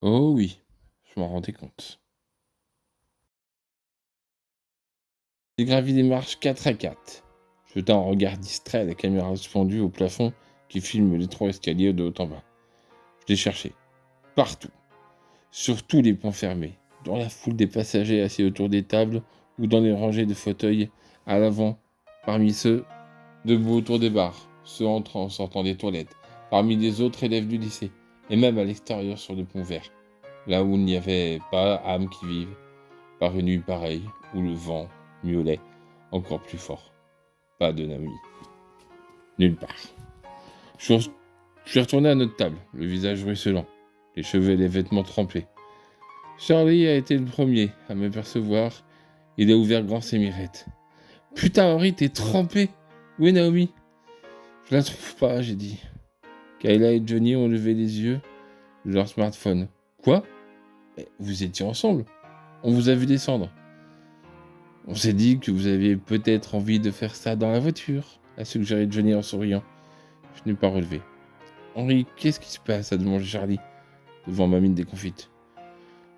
Oh oui, je m'en rendais compte. J'ai gravi les marches 4 à 4, jetant un regard distrait à la caméra suspendue au plafond qui filme les 3 escaliers de haut en bas. Je l'ai cherché, partout, sur tous les ponts fermés, dans la foule des passagers assis autour des tables ou dans les rangées de fauteuils à l'avant, parmi ceux debout autour des bars, ceux entrant, sortant des toilettes, parmi les autres élèves du lycée, et même à l'extérieur sur le pont vert, là où il n'y avait pas âme qui vive, par une nuit pareille, où le vent miaulait encore plus fort. Pas de Naomi. Nulle part. Je suis retourné à notre table, le visage ruisselant, les cheveux et les vêtements trempés. Charlie a été le premier à m'apercevoir. Il a ouvert grand ses mirettes. Putain, Henri, t'es trempé. Où est Naomi? Je la trouve pas, j'ai dit. Kayla et Johnny ont levé les yeux de leur smartphone. Quoi? Mais vous étiez ensemble. On vous a vu descendre. On s'est dit que vous aviez peut-être envie de faire ça dans la voiture, a suggéré Johnny en souriant. Je n'ai pas relevé. Henri, qu'est-ce qui se passe? A demandé Charlie, devant ma mine déconfite.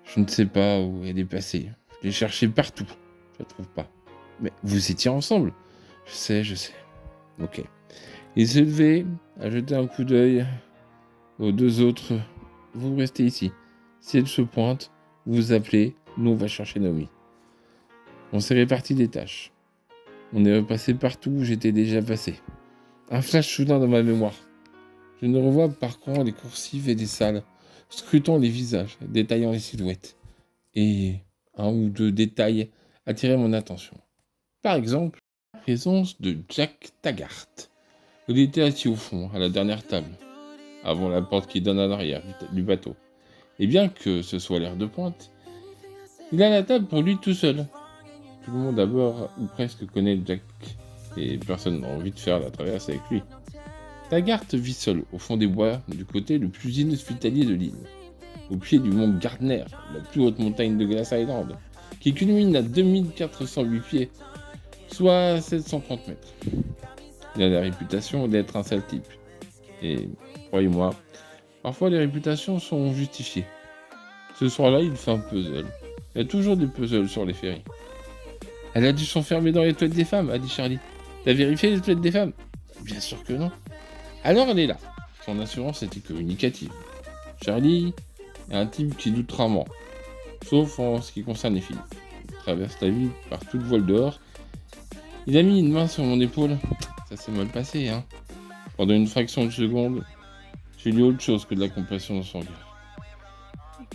Je ne sais pas où elle est passée. Je l'ai cherchée partout. Je la trouve pas. Mais vous étiez ensemble? Je sais. Ok. Il s'est levé, a jeté un coup d'œil aux deux autres. Vous restez ici. Si elle se pointe, vous appelez, nous on va chercher Naomi. On s'est réparti des tâches. On est repassé partout où j'étais déjà passé. Un flash soudain dans ma mémoire. Je ne revois parcourant les coursives et les salles, scrutant les visages, détaillant les silhouettes. Et un ou deux détails attiraient mon attention. Par exemple, la présence de Jack Taggart. Il était assis au fond, à la dernière table, avant la porte qui donne à l'arrière du bateau. Et bien que ce soit l'heure de pointe, il a la table pour lui tout seul. Tout le monde d'abord ou presque connaît Jack, et personne n'a envie de faire la traverse avec lui. Taggart vit seul, au fond des bois, du côté le plus inhospitalier de l'île, au pied du mont Gardner, la plus haute montagne de Glass Island, qui culmine à 2408 pieds, soit 730 mètres. Il a la réputation d'être un sale type. Et, croyez-moi, parfois les réputations sont justifiées. Ce soir-là, il fait un puzzle. Il y a toujours des puzzles sur les ferries. Elle a dû s'enfermer dans les toilettes des femmes, a dit Charlie. T'as vérifié les toilettes des femmes? Bien sûr que non. Alors elle est là. Son assurance était communicative. Charlie est un type qui doute rarement, sauf en ce qui concerne les filles. Il traverse la vie par toute voile dehors. Il a mis une main sur mon épaule. Ça s'est mal passé, hein. Pendant une fraction de seconde, j'ai lu autre chose que de la compassion dans son regard.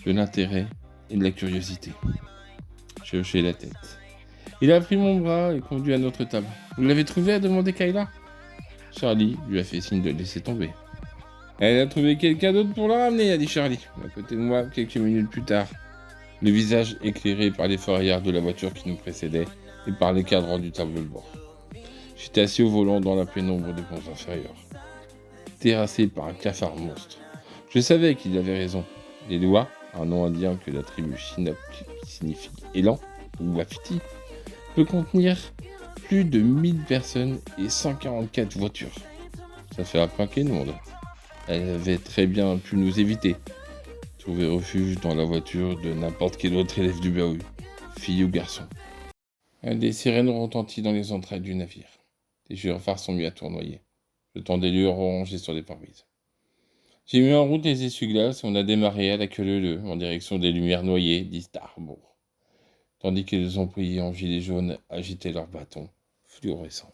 De l'intérêt et de la curiosité. J'ai hoché la tête. Il a pris mon bras et conduit à notre table. Vous l'avez trouvé? A demandé Kayla. Charlie lui a fait signe de laisser tomber. Elle a trouvé quelqu'un d'autre pour la ramener, a dit Charlie, à côté de moi quelques minutes plus tard. Le visage éclairé par les phares arrière de la voiture qui nous précédait et par les cadrans du tableau de bord. J'étais assis au volant dans la pénombre des ponts inférieurs, terrassé par un cafard monstre. Je savais qu'il avait raison. Les Loa, un nom indien que la tribu Chinook qui signifie élan ou wapiti, peut contenir plus de 1000 personnes et 144 voitures. Ça fait un paquet de monde. Elle avait très bien pu nous éviter. Trouver refuge dans la voiture de n'importe quel autre élève du bahut, fille ou garçon. Des sirènes ont retenti dans les entrailles du navire. Les gyrophares sont mis à tournoyer, jetant des lueurs orangées sur les pare-brises. J'ai mis en route les essuie-glaces et on a démarré à la queue leu en direction des lumières noyées d'East Harbour, tandis que les employés en gilet jaune agitaient leurs bâtons fluorescents.